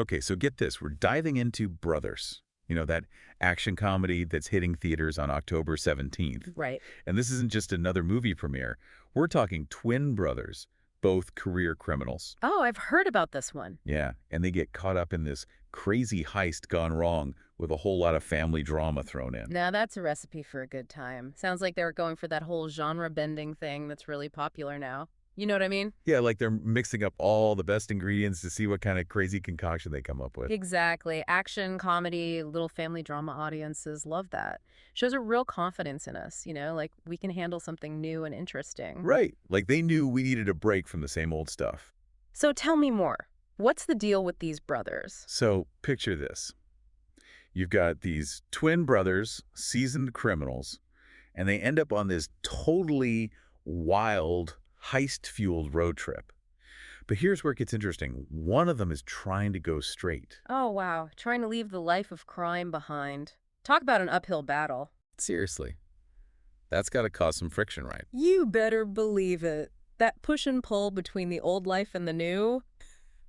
Okay, so get this. We're diving into Brothers. You know, that action comedy that's hitting theaters on October 17th. Right. And this isn't just another movie premiere. We're talking twin brothers, both career criminals. Oh, I've heard about this one. Yeah, and they get caught up in this crazy heist gone wrong with a whole lot of family drama thrown in. Now that's a recipe for a good time. Sounds like they were going for that whole genre-bending thing that's really popular now. You know what I mean? Yeah, like they're mixing up all the best ingredients to see what kind of crazy concoction they come up with. Exactly. Action, comedy, little family drama audiences love that. Shows a real confidence in us, like we can handle something new and interesting. Right, like they knew we needed a break from the same old stuff. So tell me more. What's the deal with these brothers? So picture this. You've got these twin brothers, seasoned criminals, and they end up on this totally wild, heist-fueled road trip. But here's where it gets interesting. One of them is trying to go straight. Oh, wow. Trying to leave the life of crime behind. Talk about an uphill battle. Seriously. That's got to cause some friction, right? You better believe it. That push and pull between the old life and the new,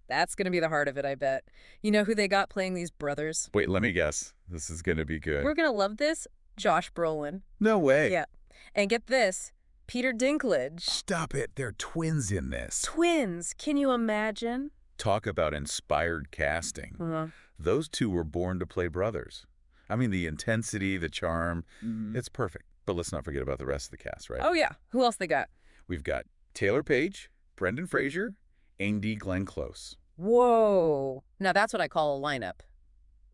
that's going to be the heart of it, I bet. You know who they got playing these brothers? Wait, let me guess. This is going to be good. We're going to love this. Josh Brolin. No way. Yeah. And get this. Peter Dinklage. Stop it. They're twins in this. Twins. Can you imagine? Talk about inspired casting. Those two were born to play brothers. I mean, the intensity, the charm, it's perfect. But let's not forget about the rest of the cast, right? Oh, yeah. Who else they got? We've got Taylour Paige, Brendan Fraser, Andy Glenn Close. Whoa. Now that's what I call a lineup.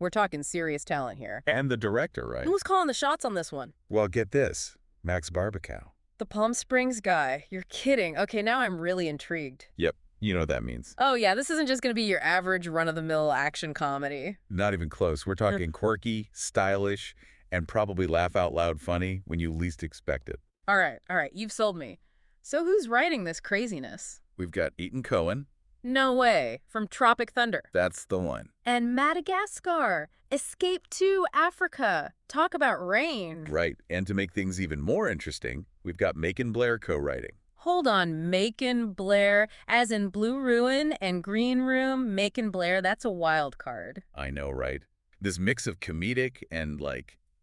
We're talking serious talent here. And the director, right? Who's calling the shots on this one? Well, get this. Max Barbakow. The Palm Springs guy. You're kidding. Okay, now I'm really intrigued. Yep. You know what that means. Oh, yeah, this isn't just going to be your average run-of-the-mill action comedy. Not even close. We're talking quirky, stylish, and probably laugh-out-loud funny when you least expect it. All right. You've sold me. So who's writing this craziness? We've got Etan Cohen. No way. From Tropic Thunder. That's the one. And Madagascar. Escape to Africa. Talk about rain. Right. And to make things even more interesting, we've got Macon Blair co-writing. Hold on, Macon Blair, as in Blue Ruin and Green Room, Macon Blair, that's a wild card. I know, right? This mix of comedic and,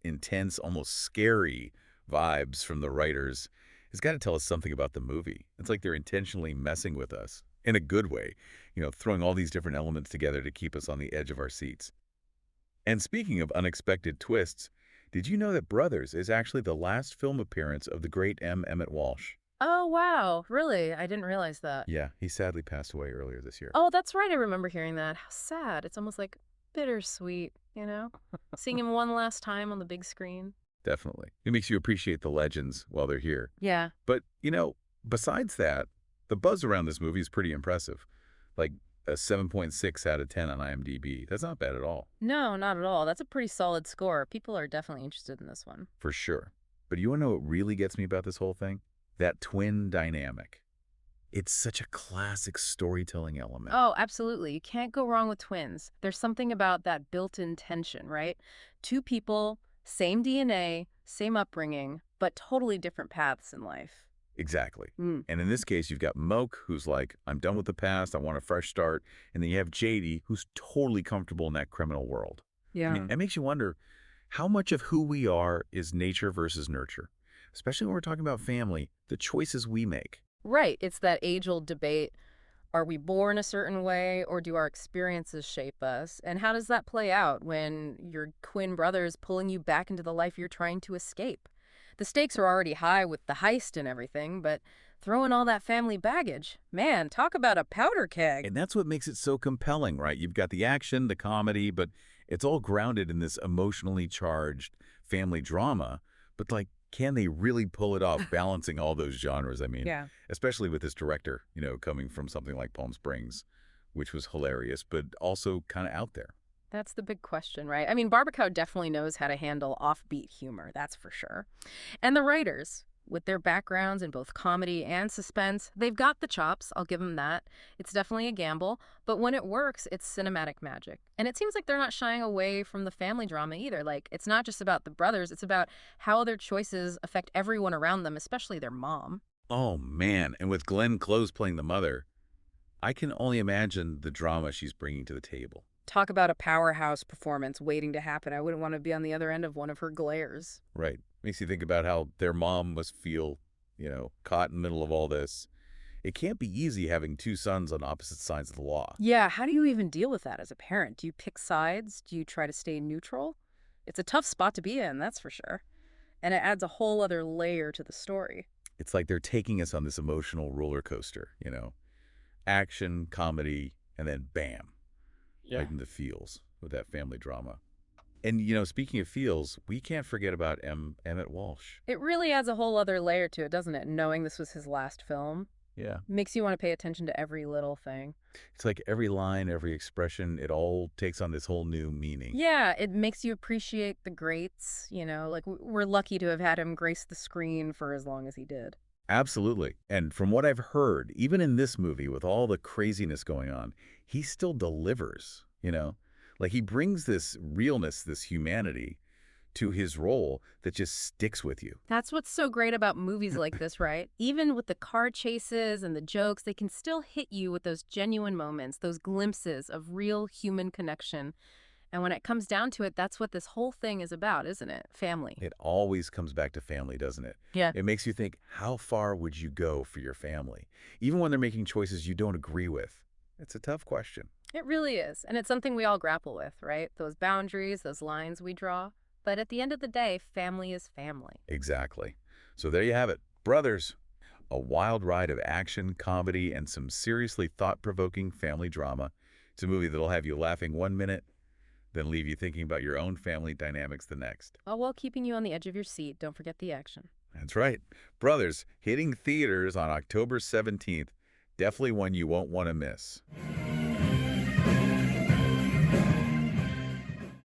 intense, almost scary vibes from the writers has got to tell us something about the movie. It's like they're intentionally messing with us, in a good way, throwing all these different elements together to keep us on the edge of our seats. And speaking of unexpected twists, did you know that Brothers is actually the last film appearance of the great Emmet Walsh? Oh, wow. Really? I didn't realize that. Yeah, he sadly passed away earlier this year. Oh, that's right. I remember hearing that. How sad. It's almost like bittersweet, Seeing him one last time on the big screen. Definitely. It makes you appreciate the legends while they're here. Yeah. But, besides that, the buzz around this movie is pretty impressive. Like a 7.6 out of 10 on IMDb. That's not bad at all. No, not at all. That's a pretty solid score. People are definitely interested in this one. For sure. But you want to know what really gets me about this whole thing? That twin dynamic. It's such a classic storytelling element. Oh, absolutely. You can't go wrong with twins. There's something about that built-in tension, right? Two people, same DNA, same upbringing, but totally different paths in life. Exactly. And in this case, you've got Moke, who's like, I'm done with the past, I want a fresh start. And then you have JD, who's totally comfortable in that criminal world. Yeah. I mean, it makes you wonder, how much of who we are is nature versus nurture? Especially when we're talking about family, the choices we make. Right. It's that age-old debate. Are we born a certain way, or do our experiences shape us? And how does that play out when your twin brother's pulling you back into the life you're trying to escape? The stakes are already high with the heist and everything, but throw in all that family baggage. Man, talk about a powder keg. And that's what makes it so compelling, right? You've got the action, the comedy, but it's all grounded in this emotionally charged family drama. But, can they really pull it off, balancing all those genres? I mean, Yeah. especially with this director, coming from something like Palm Springs, which was hilarious, but also kind of out there. That's the big question, right? I mean, Barbakow definitely knows how to handle offbeat humor, that's for sure. And the writers, with their backgrounds in both comedy and suspense, they've got the chops, I'll give them that. It's definitely a gamble, but when it works, it's cinematic magic. And it seems like they're not shying away from the family drama either. It's not just about the brothers, it's about how their choices affect everyone around them, especially their mom. Oh, man. And with Glenn Close playing the mother, I can only imagine the drama she's bringing to the table. Talk about a powerhouse performance waiting to happen. I wouldn't want to be on the other end of one of her glares. Right. Makes you think about how their mom must feel, caught in the middle of all this. It can't be easy having two sons on opposite sides of the law. Yeah, how do you even deal with that as a parent? Do you pick sides? Do you try to stay neutral? It's a tough spot to be in, that's for sure. And it adds a whole other layer to the story. It's like they're taking us on this emotional roller coaster. Action, comedy, and then bam, Yeah. right in the feels with that family drama. And, speaking of feels, we can't forget about Emmet Walsh. It really adds a whole other layer to it, doesn't it? Knowing this was his last film Yeah. makes you want to pay attention to every little thing. It's like every line, every expression, it all takes on this whole new meaning. Yeah, it makes you appreciate the greats, like we're lucky to have had him grace the screen for as long as he did. Absolutely. And from what I've heard, even in this movie with all the craziness going on, he still delivers. Like he brings this realness, this humanity to his role that just sticks with you. That's what's so great about movies like this, right? Even with the car chases and the jokes, they can still hit you with those genuine moments, those glimpses of real human connection. And when it comes down to it, that's what this whole thing is about, isn't it? Family. It always comes back to family, doesn't it? Yeah. It makes you think, how far would you go for your family? Even when they're making choices you don't agree with. It's a tough question. It really is. And it's something we all grapple with, right? Those boundaries, those lines we draw. But at the end of the day, family is family. Exactly. So there you have it. Brothers, a wild ride of action, comedy, and some seriously thought-provoking family drama. It's a movie that'll have you laughing 1 minute, then leave you thinking about your own family dynamics the next. All while keeping you on the edge of your seat. Don't forget the action. That's right. Brothers, hitting theaters on October 17th. Definitely one you won't want to miss.